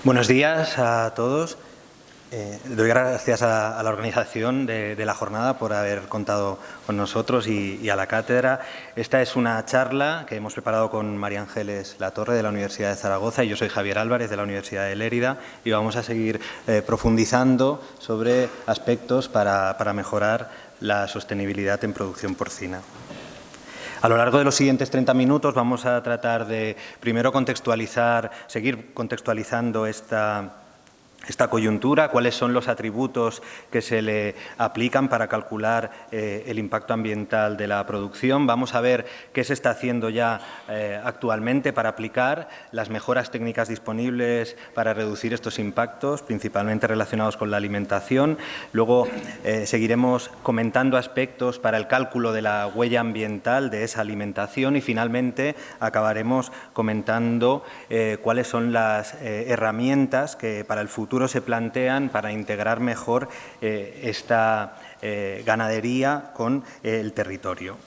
Buenos días a todos. Doy gracias a la organización de la jornada por haber contado con nosotros y a la cátedra. Esta es una charla que hemos preparado con María Ángeles Latorre de la Universidad de Zaragoza y yo soy Javier Álvarez de la Universidad de Lérida y vamos a seguir profundizando sobre aspectos para mejorar la sostenibilidad en producción porcina. A lo largo de los siguientes 30 minutos vamos a tratar de, primero, seguir contextualizando esta coyuntura, cuáles son los atributos que se le aplican para calcular el impacto ambiental de la producción. Vamos a ver qué se está haciendo ya actualmente para aplicar las mejoras técnicas disponibles para reducir estos impactos, principalmente relacionados con la alimentación. Luego seguiremos comentando aspectos para el cálculo de la huella ambiental de esa alimentación y finalmente acabaremos comentando cuáles son las herramientas que para el futuro se plantean para integrar mejor esta ganadería con el territorio.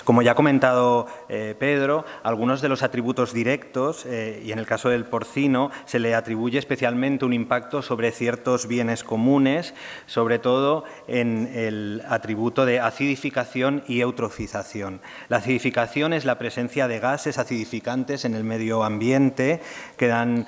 Como ya ha comentado Pedro, algunos de los atributos directos, y en el caso del porcino, se le atribuye especialmente un impacto sobre ciertos bienes comunes, sobre todo en el atributo de acidificación y eutrofización. La acidificación es la presencia de gases acidificantes en el medio ambiente que dan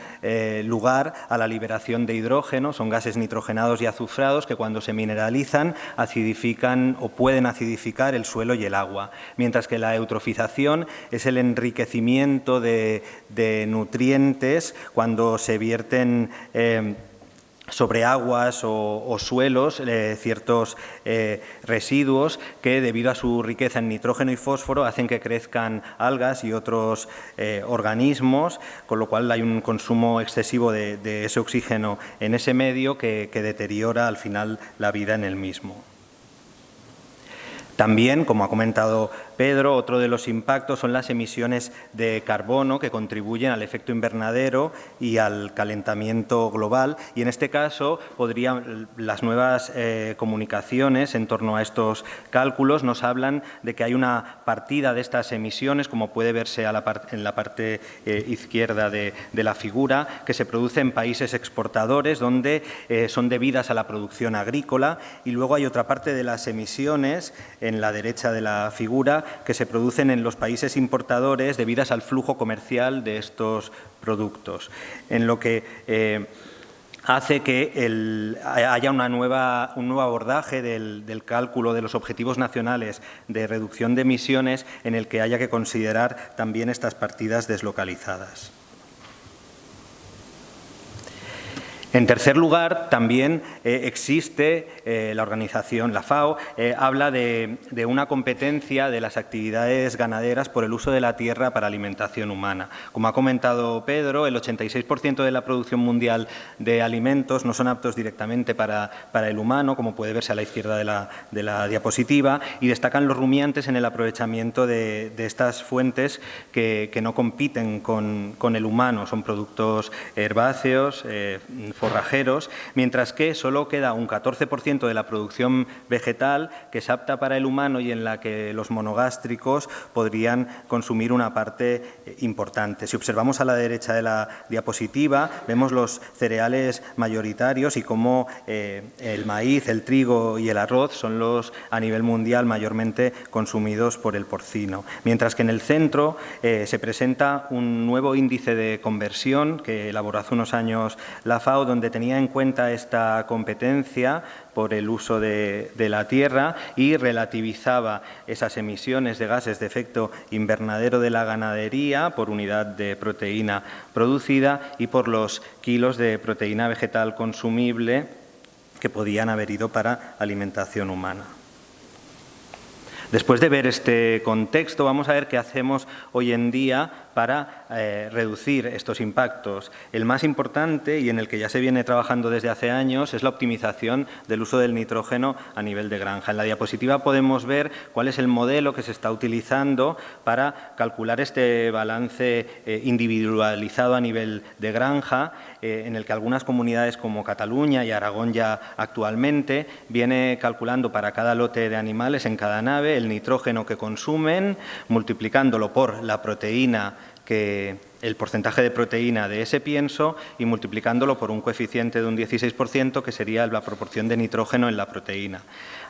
lugar a la liberación de hidrógeno, son gases nitrogenados y azufrados que cuando se mineralizan acidifican o pueden acidificar el suelo y el agua. Mientras que la eutrofización es el enriquecimiento de nutrientes cuando se vierten sobre aguas o suelos ciertos residuos que debido a su riqueza en nitrógeno y fósforo hacen que crezcan algas y otros organismos, con lo cual hay un consumo excesivo de ese oxígeno en ese medio que deteriora al final la vida en el mismo. También, como ha comentado Pedro, otro de los impactos son las emisiones de carbono que contribuyen al efecto invernadero y al calentamiento global y en este caso las nuevas comunicaciones en torno a estos cálculos nos hablan de que hay una partida de estas emisiones, como puede verse en la parte izquierda de la figura, que se produce en países exportadores donde son debidas a la producción agrícola y luego hay otra parte de las emisiones en la derecha de la figura que se producen en los países importadores debidas al flujo comercial de estos productos, en lo que hace que haya un nuevo abordaje del cálculo de los objetivos nacionales de reducción de emisiones en el que haya que considerar también estas partidas deslocalizadas. En tercer lugar, también existe la organización, la FAO, habla de una competencia de las actividades ganaderas por el uso de la tierra para alimentación humana. Como ha comentado Pedro, el 86% de la producción mundial de alimentos no son aptos directamente para el humano, como puede verse a la izquierda de la diapositiva, y destacan los rumiantes en el aprovechamiento de estas fuentes que no compiten con el humano, son productos herbáceos, forrajeros, mientras que solo queda un 14% de la producción vegetal que es apta para el humano y en la que los monogástricos podrían consumir una parte importante. Si observamos a la derecha de la diapositiva, vemos los cereales mayoritarios y cómo el maíz, el trigo y el arroz son los a nivel mundial mayormente consumidos por el porcino. Mientras que en el centro se presenta un nuevo índice de conversión que elaboró hace unos años la FAO, donde tenía en cuenta esta competencia por el uso de la tierra y relativizaba esas emisiones de gases de efecto invernadero de la ganadería por unidad de proteína producida y por los kilos de proteína vegetal consumible que podían haber ido para alimentación humana. Después de ver este contexto, vamos a ver qué hacemos hoy en día para reducir estos impactos. El más importante y en el que ya se viene trabajando desde hace años es la optimización del uso del nitrógeno a nivel de granja. En la diapositiva podemos ver cuál es el modelo que se está utilizando para calcular este balance individualizado a nivel de granja, en el que algunas comunidades como Cataluña y Aragón ya actualmente viene calculando para cada lote de animales en cada nave el nitrógeno que consumen, multiplicándolo por la proteína que el porcentaje de proteína de ese pienso y multiplicándolo por un coeficiente de un 16%, que sería la proporción de nitrógeno en la proteína.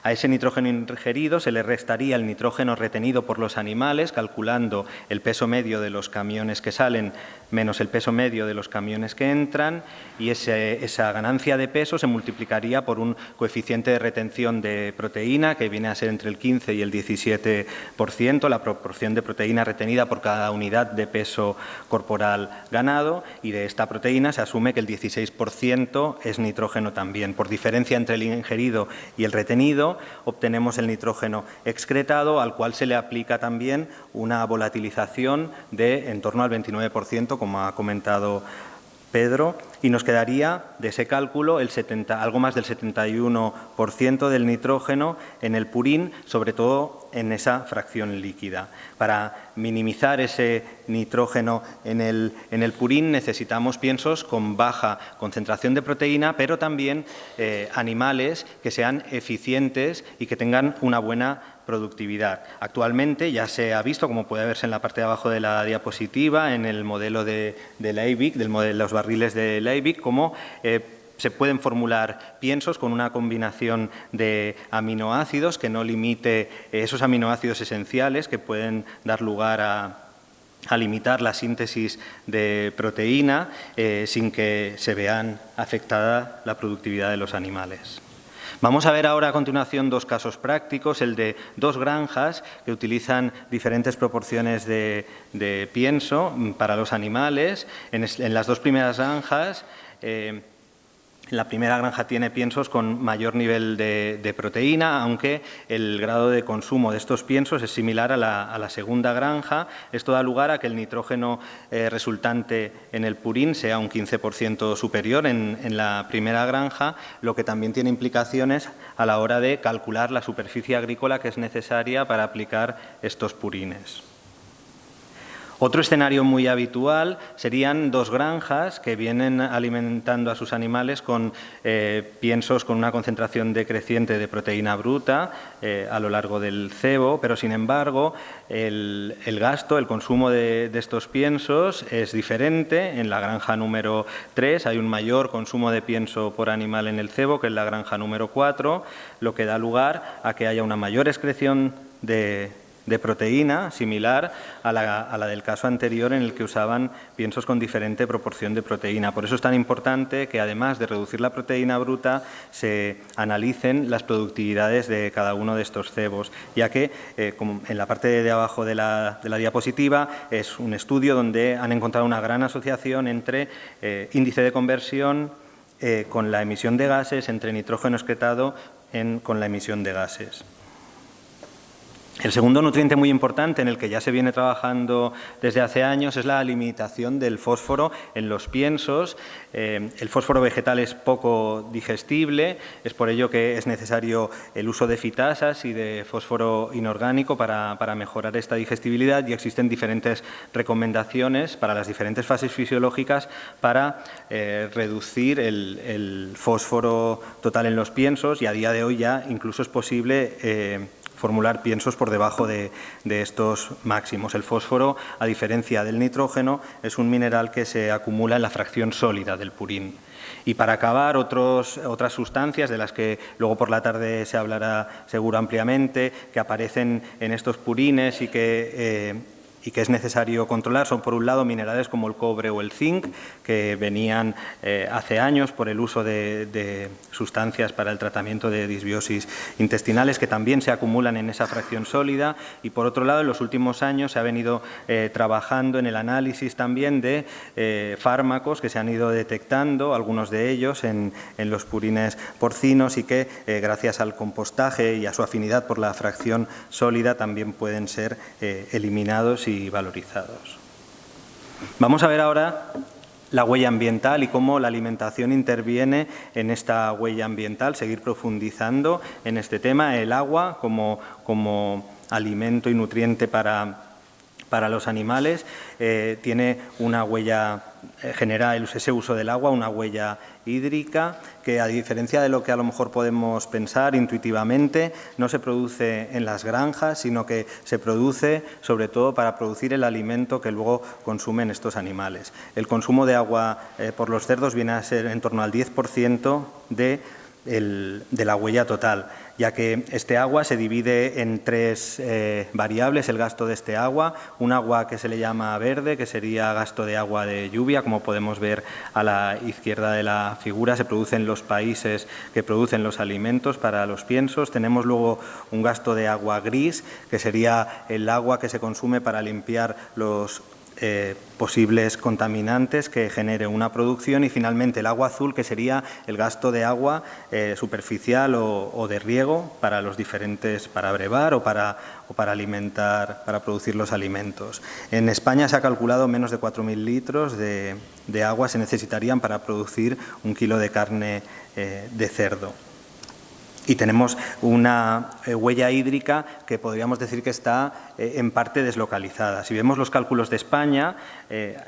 A ese nitrógeno ingerido se le restaría el nitrógeno retenido por los animales, calculando el peso medio de los camiones que salen menos el peso medio de los camiones que entran, y esa ganancia de peso se multiplicaría por un coeficiente de retención de proteína que viene a ser entre el 15 y el 17%, la proporción de proteína retenida por cada unidad de peso corporal ganado, y de esta proteína se asume que el 16% es nitrógeno también. Por diferencia entre el ingerido y el retenido, obtenemos el nitrógeno excretado, al cual se le aplica también una volatilización de en torno al 29%, como ha comentado Pedro, y nos quedaría de ese cálculo algo más del 71% del nitrógeno en el purín, sobre todo en esa fracción líquida. Para minimizar ese nitrógeno en el purín necesitamos piensos con baja concentración de proteína, pero también animales que sean eficientes y que tengan una buena productividad. Actualmente ya se ha visto, como puede verse en la parte de abajo de la diapositiva, en el modelo de Liebig, de los barriles de Liebig, cómo se pueden formular piensos con una combinación de aminoácidos que no limite esos aminoácidos esenciales que pueden dar lugar a limitar la síntesis de proteína sin que se vean afectada la productividad de los animales. Vamos a ver ahora a continuación dos casos prácticos, el de dos granjas que utilizan diferentes proporciones de pienso para los animales. En las dos primeras granjas, la primera granja tiene piensos con mayor nivel de proteína, aunque el grado de consumo de estos piensos es similar a la segunda granja. Esto da lugar a que el nitrógeno resultante en el purín sea un 15% superior en la primera granja, lo que también tiene implicaciones a la hora de calcular la superficie agrícola que es necesaria para aplicar estos purines. Otro escenario muy habitual serían dos granjas que vienen alimentando a sus animales con piensos con una concentración decreciente de proteína bruta a lo largo del cebo, pero sin embargo el gasto, el consumo de estos piensos es diferente. En la granja número 3 hay un mayor consumo de pienso por animal en el cebo que en la granja número 4, lo que da lugar a que haya una mayor excreción de proteína, similar a la del caso anterior en el que usaban piensos con diferente proporción de proteína. Por eso es tan importante que, además de reducir la proteína bruta, se analicen las productividades de cada uno de estos cebos, ya que, como en la parte de abajo de la diapositiva, es un estudio donde han encontrado una gran asociación entre índice de conversión con la emisión de gases, entre nitrógeno excretado con la emisión de gases. El segundo nutriente muy importante en el que ya se viene trabajando desde hace años es la limitación del fósforo en los piensos. El fósforo vegetal es poco digestible, es por ello que es necesario el uso de fitasas y de fósforo inorgánico para mejorar esta digestibilidad, y existen diferentes recomendaciones para las diferentes fases fisiológicas para reducir el fósforo total en los piensos, y a día de hoy ya incluso es posible formular piensos por debajo de estos máximos. El fósforo, a diferencia del nitrógeno, es un mineral que se acumula en la fracción sólida del purín. Y para acabar, otras sustancias de las que luego por la tarde se hablará seguro ampliamente, que aparecen en estos purines y que es necesario controlar, son por un lado minerales como el cobre o el zinc, que venían hace años por el uso de sustancias para el tratamiento de disbiosis intestinales, que también se acumulan en esa fracción sólida, y por otro lado en los últimos años se ha venido trabajando en el análisis también de fármacos que se han ido detectando, algunos de ellos en los purines porcinos, y que gracias al compostaje y a su afinidad por la fracción sólida también pueden ser eliminados y valorizados. Vamos a ver ahora la huella ambiental y cómo la alimentación interviene en esta huella ambiental, seguir profundizando en este tema, el agua como alimento y nutriente para para los animales, tiene una huella, genera ese uso del agua, una huella hídrica que, a diferencia de lo que a lo mejor podemos pensar intuitivamente, no se produce en las granjas, sino que se produce sobre todo para producir el alimento que luego consumen estos animales. El consumo de agua por los cerdos viene a ser en torno al 10% de la huella total, ya que este agua se divide en tres variables, el gasto de este agua, un agua que se le llama verde, que sería gasto de agua de lluvia, como podemos ver a la izquierda de la figura, se produce en los países que producen los alimentos para los piensos. Tenemos luego un gasto de agua gris, que sería el agua que se consume para limpiar los posibles contaminantes que genere una producción, y finalmente el agua azul, que sería el gasto de agua superficial o de riego para los diferentes, para brevar o para alimentar, para producir los alimentos. En España se ha calculado menos de 4.000 litros de agua se necesitarían para producir 1 kilo de carne de cerdo. Y tenemos una huella hídrica que podríamos decir que está en parte deslocalizada. Si vemos los cálculos de España,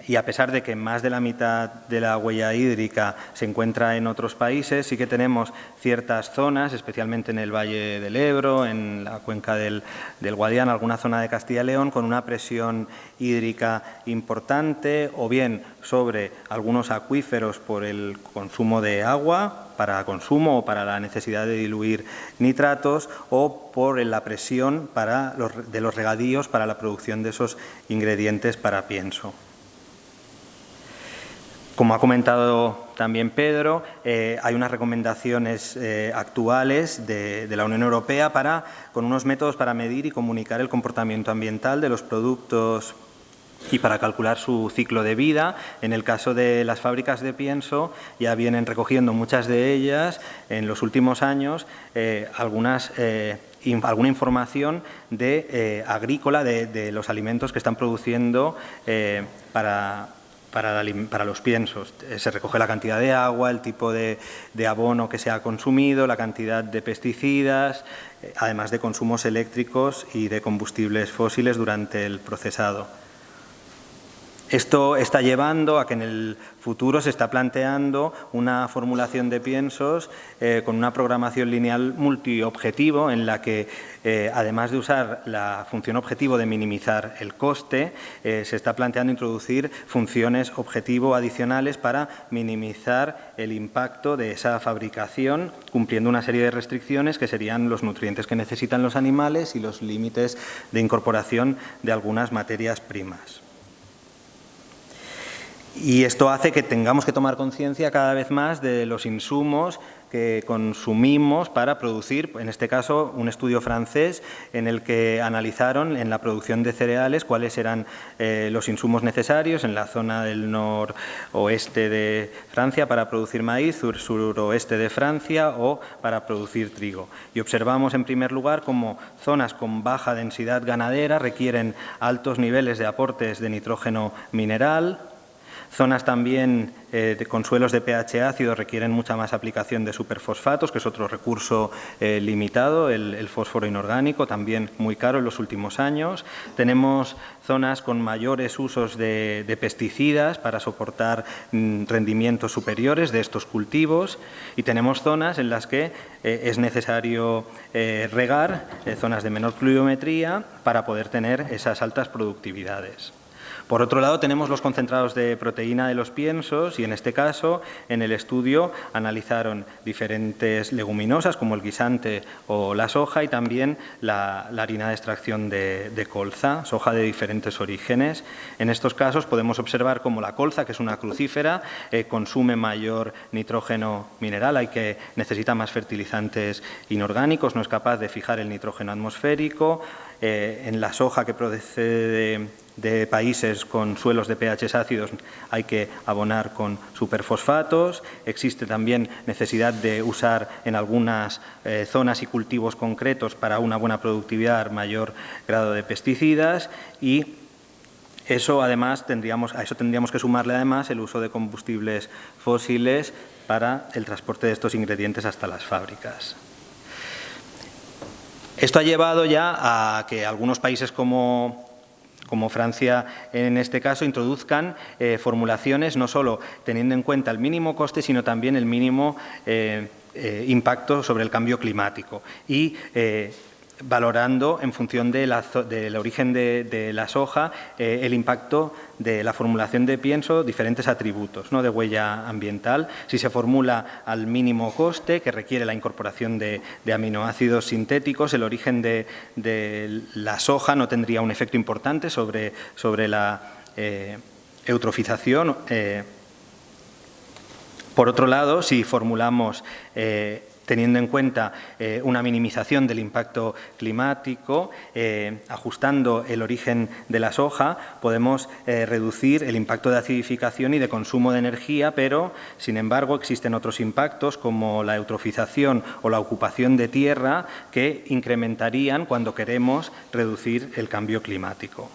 y a pesar de que más de la mitad de la huella hídrica se encuentra en otros países, sí que tenemos ciertas zonas, especialmente en el Valle del Ebro, en la cuenca del Guadiana, alguna zona de Castilla y León, con una presión hídrica importante, o bien sobre algunos acuíferos por el consumo de agua, para consumo o para la necesidad de diluir nitratos, o por la presión de los regadíos para la producción de esos ingredientes para pienso. Como ha comentado también Pedro, hay unas recomendaciones actuales de la Unión Europea con unos métodos para medir y comunicar el comportamiento ambiental de los productos y para calcular su ciclo de vida. En el caso de las fábricas de pienso, ya vienen recogiendo muchas de ellas en los últimos años alguna información agrícola de los alimentos que están produciendo para los piensos. Se recoge la cantidad de agua, el tipo de abono que se ha consumido, la cantidad de pesticidas, además de consumos eléctricos y de combustibles fósiles durante el procesado. Esto está llevando a que en el futuro se está planteando una formulación de piensos con una programación lineal multiobjetivo, en la que, además de usar la función objetivo de minimizar el coste, se está planteando introducir funciones objetivo adicionales para minimizar el impacto de esa fabricación, cumpliendo una serie de restricciones que serían los nutrientes que necesitan los animales y los límites de incorporación de algunas materias primas. Y esto hace que tengamos que tomar conciencia cada vez más de los insumos que consumimos para producir, en este caso, un estudio francés en el que analizaron en la producción de cereales cuáles eran los insumos necesarios en la zona del noroeste de Francia para producir maíz, suroeste de Francia o para producir trigo. Y observamos, en primer lugar, cómo zonas con baja densidad ganadera requieren altos niveles de aportes de nitrógeno mineral. Zonas también con suelos de pH ácido requieren mucha más aplicación de superfosfatos, que es otro recurso limitado, el fósforo inorgánico, también muy caro en los últimos años. Tenemos zonas con mayores usos de pesticidas para soportar rendimientos superiores de estos cultivos, y tenemos zonas en las que es necesario regar, zonas de menor pluviometría, para poder tener esas altas productividades. Por otro lado, tenemos los concentrados de proteína de los piensos, y en este caso, en el estudio, analizaron diferentes leguminosas como el guisante o la soja, y también la harina de extracción de colza, soja de diferentes orígenes. En estos casos podemos observar cómo la colza, que es una crucífera, consume mayor nitrógeno mineral, necesita más fertilizantes inorgánicos, no es capaz de fijar el nitrógeno atmosférico. En la soja, que procede de países con suelos de pH ácidos, hay que abonar con superfosfatos. Existe también necesidad de usar en algunas zonas y cultivos concretos, para una buena productividad, mayor grado de pesticidas, y a eso tendríamos que sumarle además el uso de combustibles fósiles para el transporte de estos ingredientes hasta las fábricas. Esto ha llevado ya a que algunos países como como Francia en este caso, introduzcan formulaciones no solo teniendo en cuenta el mínimo coste, sino también el mínimo impacto sobre el cambio climático y valorando en función del origen de la soja el impacto de la formulación de pienso, diferentes atributos, ¿no?, de huella ambiental. Si se formula al mínimo coste, que requiere la incorporación de aminoácidos sintéticos, el origen de la soja no tendría un efecto importante sobre la eutrofización. Por otro lado, si formulamos teniendo en cuenta una minimización del impacto climático, ajustando el origen de la soja, podemos reducir el impacto de acidificación y de consumo de energía, pero, sin embargo, existen otros impactos como la eutrofización o la ocupación de tierra que incrementarían cuando queremos reducir el cambio climático.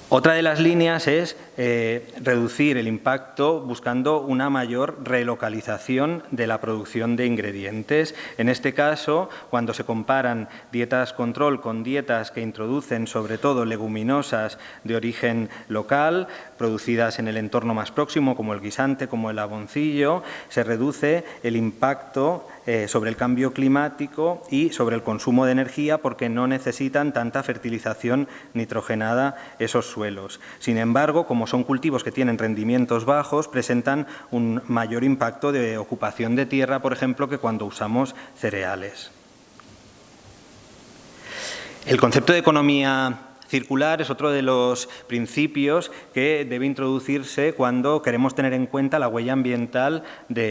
Otra de las líneas es reducir el impacto buscando una mayor relocalización de la producción de ingredientes. En este caso, cuando se comparan dietas control con dietas que introducen sobre todo leguminosas de origen local, producidas en el entorno más próximo, como el guisante, como el aboncillo, se reduce el impacto sobre el cambio climático y sobre el consumo de energía porque no necesitan tanta fertilización nitrogenada esos suelos. Sin embargo, como son cultivos que tienen rendimientos bajos, presentan un mayor impacto de ocupación de tierra, por ejemplo, que cuando usamos cereales. El concepto de economía circular es otro de los principios que debe introducirse cuando queremos tener en cuenta la huella ambiental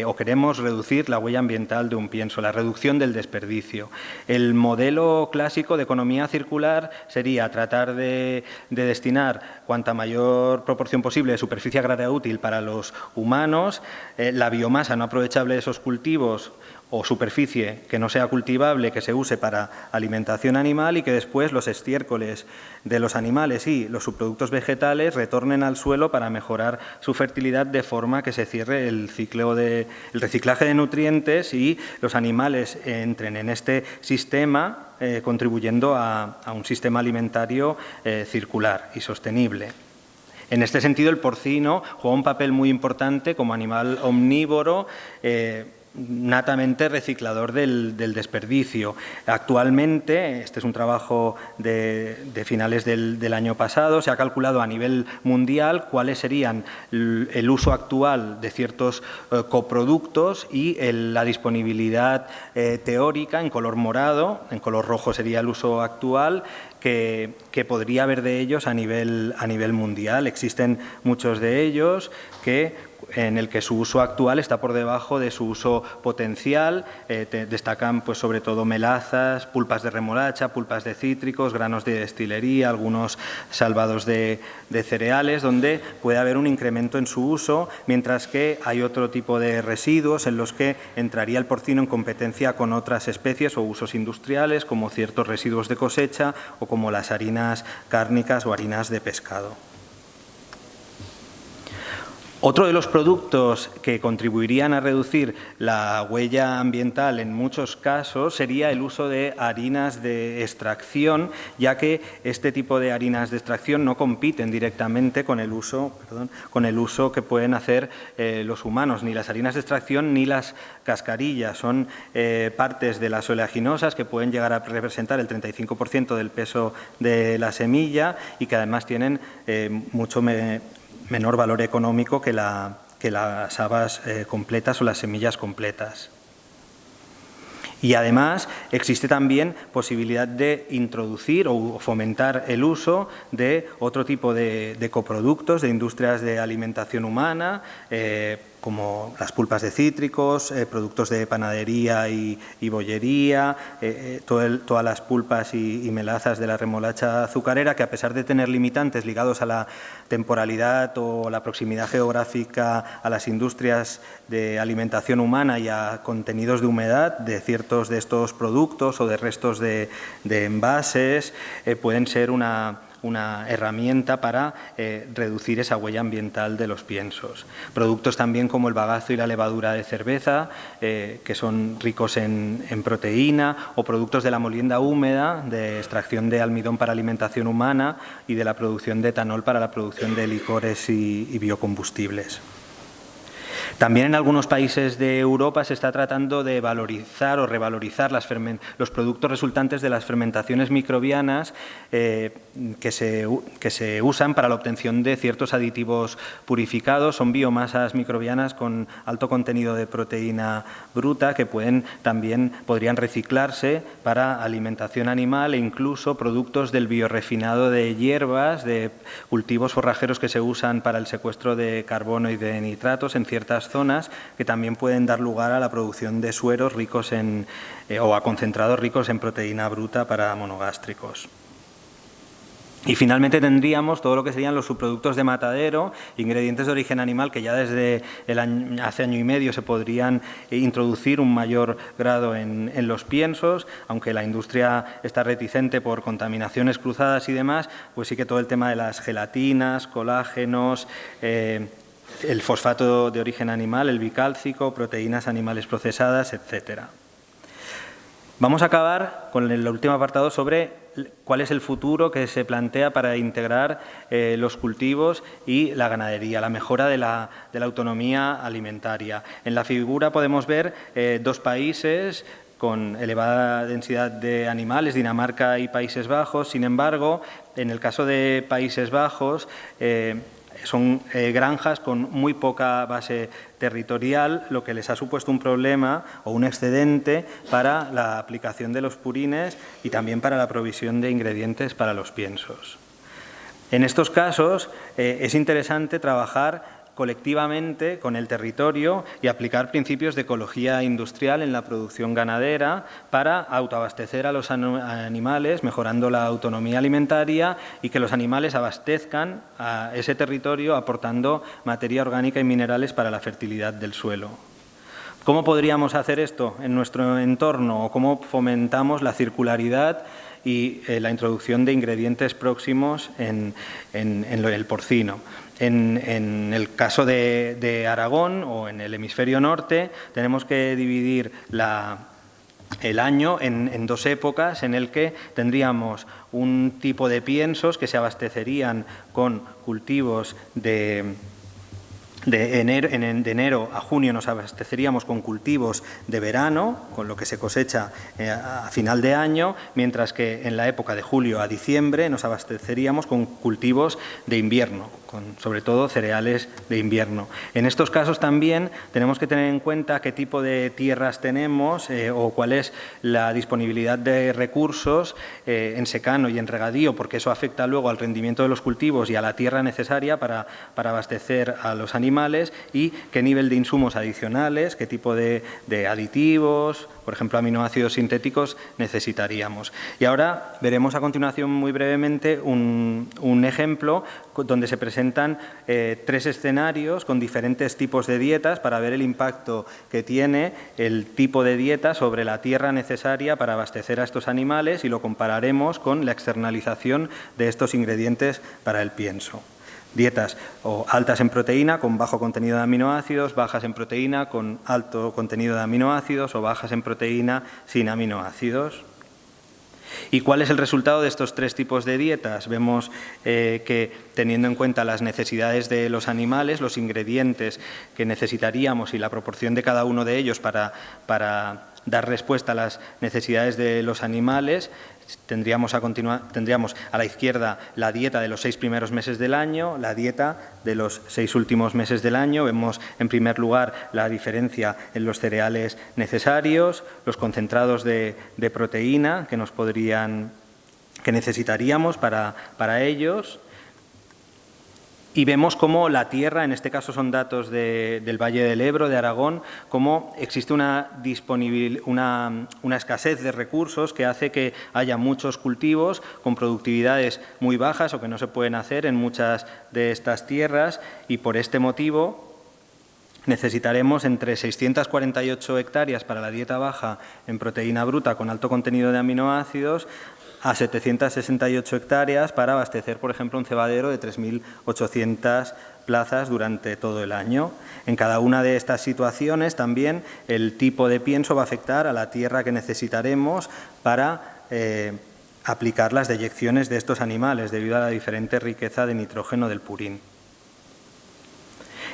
o queremos reducir la huella ambiental de un pienso, la reducción del desperdicio. El modelo clásico de economía circular sería tratar de destinar cuanta mayor proporción posible de superficie agraria útil para los humanos, la biomasa no aprovechable de esos cultivos o superficie que no sea cultivable, que se use para alimentación animal y que después los estiércoles de los animales y los subproductos vegetales retornen al suelo para mejorar su fertilidad de forma que se cierre el ciclo el reciclaje de nutrientes y los animales entren en este sistema contribuyendo a un sistema alimentario circular y sostenible. En este sentido, el porcino juega un papel muy importante como animal omnívoro, natamente reciclador del desperdicio. Actualmente, este es un trabajo de finales del año pasado, se ha calculado a nivel mundial cuáles serían el uso actual de ciertos coproductos y la disponibilidad teórica en color morado, en color rojo sería el uso actual, que podría haber de ellos a nivel mundial. Existen muchos de ellos en el que su uso actual está por debajo de su uso potencial. Destacan pues, sobre todo melazas, pulpas de remolacha, pulpas de cítricos, granos de destilería, algunos salvados de cereales, donde puede haber un incremento en su uso, mientras que hay otro tipo de residuos en los que entraría el porcino en competencia con otras especies o usos industriales, como ciertos residuos de cosecha o como las harinas cárnicas o harinas de pescado. Otro de los productos que contribuirían a reducir la huella ambiental en muchos casos sería el uso de harinas de extracción, ya que este tipo de harinas de extracción no compiten directamente con el uso que pueden hacer los humanos, ni las harinas de extracción ni las cascarillas. Son partes de las oleaginosas que pueden llegar a representar el 35% del peso de la semilla y que además tienen mucho menor valor económico que las habas completas o las semillas completas. Y además existe también posibilidad de introducir o fomentar el uso de otro tipo de coproductos de industrias de alimentación humana, como las pulpas de cítricos, productos de panadería y bollería, todas las pulpas y melazas de la remolacha azucarera, que a pesar de tener limitantes ligados a la temporalidad o la proximidad geográfica a las industrias de alimentación humana y a contenidos de humedad de ciertos de estos productos o de restos de envases, pueden ser una una herramienta para reducir esa huella ambiental de los piensos. Productos también como el bagazo y la levadura de cerveza, que son ricos en proteína, o productos de la molienda húmeda, de extracción de almidón para alimentación humana y de la producción de etanol para la producción de licores y biocombustibles. También en algunos países de Europa se está tratando de valorizar o revalorizar los productos resultantes de las fermentaciones microbianas que se usan para la obtención de ciertos aditivos purificados. Son biomasas microbianas con alto contenido de proteína bruta que podrían reciclarse para alimentación animal e incluso productos del biorrefinado de hierbas, de cultivos forrajeros que se usan para el secuestro de carbono y de nitratos en ciertas zonas, que también pueden dar lugar a la producción de sueros ricos o a concentrados ricos en proteína bruta para monogástricos. Y finalmente tendríamos todo lo que serían los subproductos de matadero, ingredientes de origen animal que ya desde hace año y medio se podrían introducir un mayor grado en los piensos, aunque la industria está reticente por contaminaciones cruzadas y demás, pues sí que todo el tema de las gelatinas, colágenos, el fosfato de origen animal, el bicálcico, proteínas animales procesadas, etcétera. Vamos a acabar con el último apartado sobre cuál es el futuro que se plantea para integrar los cultivos y la ganadería, la mejora de la autonomía alimentaria. En la figura podemos ver dos países con elevada densidad de animales, Dinamarca y Países Bajos. Sin embargo, en el caso de Países Bajos, son granjas con muy poca base territorial, lo que les ha supuesto un problema o un excedente para la aplicación de los purines y también para la provisión de ingredientes para los piensos. En estos casos es interesante trabajar colectivamente con el territorio y aplicar principios de ecología industrial en la producción ganadera para autoabastecer a los animales, mejorando la autonomía alimentaria y que los animales abastezcan a ese territorio aportando materia orgánica y minerales para la fertilidad del suelo. ¿Cómo podríamos hacer esto en nuestro entorno o cómo fomentamos la circularidad y la introducción de ingredientes próximos en el porcino? En el caso de Aragón o en el hemisferio norte tenemos que dividir el año en dos épocas en el que tendríamos un tipo de piensos que se abastecerían con cultivos de enero a junio nos abasteceríamos con cultivos de verano, con lo que se cosecha a final de año, mientras que en la época de julio a diciembre nos abasteceríamos con cultivos de invierno, con sobre todo cereales de invierno. En estos casos también tenemos que tener en cuenta qué tipo de tierras tenemos o cuál es la disponibilidad de recursos en secano y en regadío, porque eso afecta luego al rendimiento de los cultivos y a la tierra necesaria para abastecer a los animales, y qué nivel de insumos adicionales, qué tipo de aditivos, por ejemplo aminoácidos sintéticos, necesitaríamos. Y ahora veremos a continuación muy brevemente un ejemplo donde se presentan tres escenarios con diferentes tipos de dietas para ver el impacto que tiene el tipo de dieta sobre la tierra necesaria para abastecer a estos animales, y lo compararemos con la externalización de estos ingredientes para el pienso. Dietas altas en proteína con bajo contenido de aminoácidos, bajas en proteína con alto contenido de aminoácidos o bajas en proteína sin aminoácidos. ¿Y cuál es el resultado de estos tres tipos de dietas? Vemos que, teniendo en cuenta las necesidades de los animales, los ingredientes que necesitaríamos y la proporción de cada uno de ellos para dar respuesta a las necesidades de los animales, tendríamos a la izquierda la dieta de los 6 primeros meses del año, la dieta de los 6 últimos meses del año. Vemos en primer lugar la diferencia en los cereales necesarios, los concentrados de proteína que necesitaríamos para ellos. Y vemos cómo la tierra, en este caso son datos del Valle del Ebro, de Aragón, cómo existe una escasez de recursos que hace que haya muchos cultivos con productividades muy bajas o que no se pueden hacer en muchas de estas tierras, y por este motivo necesitaremos entre 648 hectáreas para la dieta baja en proteína bruta con alto contenido de aminoácidos, a 768 hectáreas para abastecer, por ejemplo, un cebadero de 3.800 plazas durante todo el año. En cada una de estas situaciones también el tipo de pienso va a afectar a la tierra que necesitaremos para aplicar las deyecciones de estos animales debido a la diferente riqueza de nitrógeno del purín.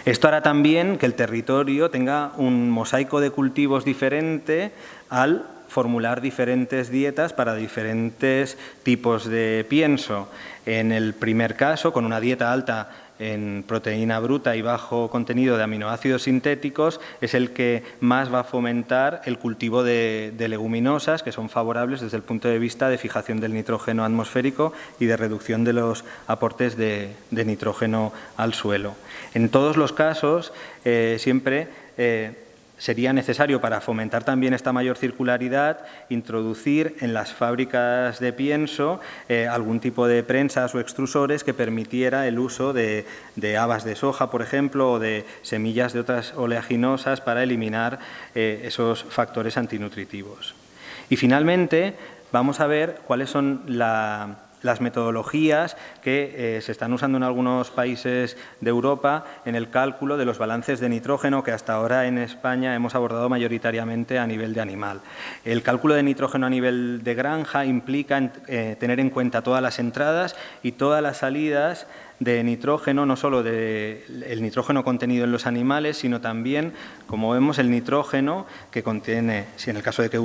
Esto hará también que el territorio tenga un mosaico de cultivos diferente al formular diferentes dietas para diferentes tipos de pienso. En el primer caso, con una dieta alta en proteína bruta y bajo contenido de aminoácidos sintéticos, es el que más va a fomentar el cultivo de leguminosas, que son favorables desde el punto de vista de fijación del nitrógeno atmosférico y de reducción de los aportes de nitrógeno al suelo. En todos los casos, siempre sería necesario, para fomentar también esta mayor circularidad, introducir en las fábricas de pienso algún tipo de prensas o extrusores que permitiera el uso de habas de soja, por ejemplo, o de semillas de otras oleaginosas para eliminar esos factores antinutritivos. Y finalmente vamos a ver cuáles son las metodologías que se están usando en algunos países de Europa en el cálculo de los balances de nitrógeno que hasta ahora en España hemos abordado mayoritariamente a nivel de animal. El cálculo de nitrógeno a nivel de granja implica tener en cuenta todas las entradas y todas las salidas de nitrógeno, no solo el nitrógeno contenido en los animales, sino también, como vemos, el nitrógeno que contiene, si en el caso de que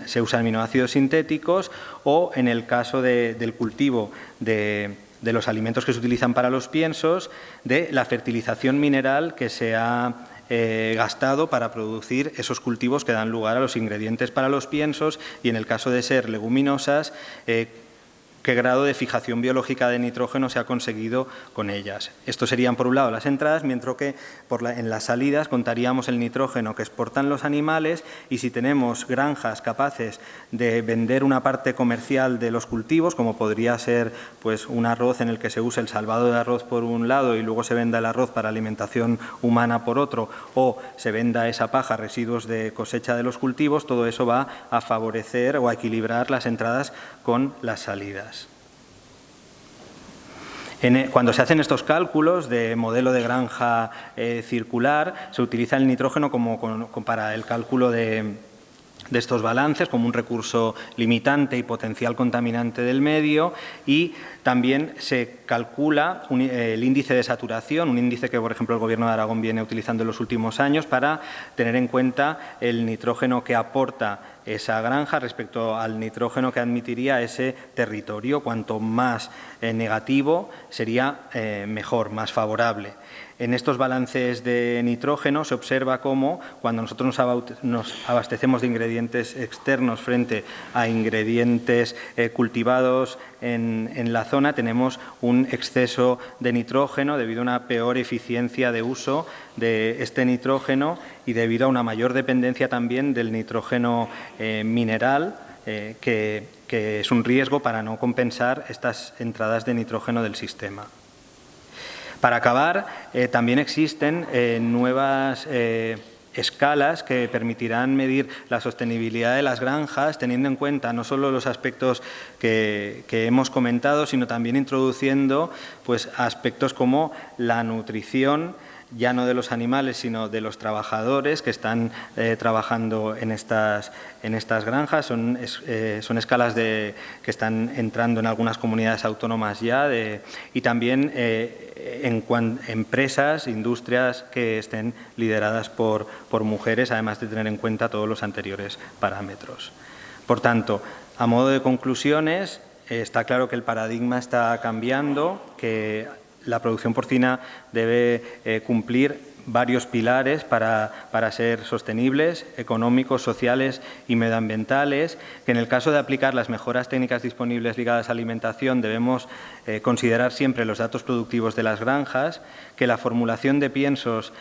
se usan aminoácidos sintéticos, o en el caso del cultivo de los alimentos que se utilizan para los piensos, de la fertilización mineral que se ha gastado para producir esos cultivos que dan lugar a los ingredientes para los piensos, y en el caso de ser leguminosas, qué grado de fijación biológica de nitrógeno se ha conseguido con ellas. Esto serían, por un lado, las entradas, mientras que en las salidas contaríamos el nitrógeno que exportan los animales, y si tenemos granjas capaces de vender una parte comercial de los cultivos, como podría ser pues, un arroz en el que se use el salvado de arroz por un lado y luego se venda el arroz para alimentación humana por otro, o se venda esa paja, residuos de cosecha de los cultivos, todo eso va a favorecer o a equilibrar las entradas con las salidas. Cuando se hacen estos cálculos de modelo de granja circular, se utiliza el nitrógeno para el cálculo de estos balances como un recurso limitante y potencial contaminante del medio, y también se calcula el índice de saturación, un índice que, por ejemplo, el Gobierno de Aragón viene utilizando en los últimos años para tener en cuenta el nitrógeno que aporta esa granja respecto al nitrógeno que admitiría ese territorio. Cuanto más negativo sería mejor, más favorable. En estos balances de nitrógeno se observa cómo cuando nosotros nos abastecemos de ingredientes externos frente a ingredientes cultivados en la zona, tenemos un exceso de nitrógeno debido a una peor eficiencia de uso de este nitrógeno y debido a una mayor dependencia también del nitrógeno mineral, que es un riesgo para no compensar estas entradas de nitrógeno del sistema. Para acabar, también existen nuevas escalas que permitirán medir la sostenibilidad de las granjas, teniendo en cuenta no solo los aspectos que hemos comentado, sino también introduciendo pues, aspectos como la nutrición, ya no de los animales, sino de los trabajadores que están trabajando en estas granjas. Son escalas que están entrando en algunas comunidades autónomas ya, y también empresas, industrias que estén lideradas por mujeres, además de tener en cuenta todos los anteriores parámetros. Por tanto, a modo de conclusiones, está claro que el paradigma está cambiando, que la producción porcina debe cumplir varios pilares para ser sostenibles, económicos, sociales y medioambientales, que en el caso de aplicar las mejoras técnicas disponibles ligadas a alimentación debemos considerar siempre los datos productivos de las granjas, que la formulación de piensos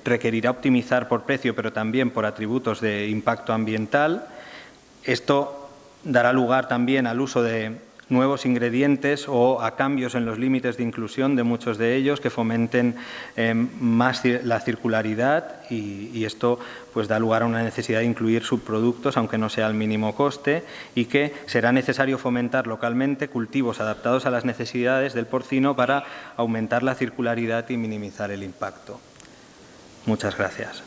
requerirá optimizar por precio, pero también por atributos de impacto ambiental. Esto dará lugar también al uso de nuevos ingredientes o a cambios en los límites de inclusión de muchos de ellos que fomenten más la circularidad y esto pues da lugar a una necesidad de incluir subproductos, aunque no sea al mínimo coste, y que será necesario fomentar localmente cultivos adaptados a las necesidades del porcino para aumentar la circularidad y minimizar el impacto. Muchas gracias.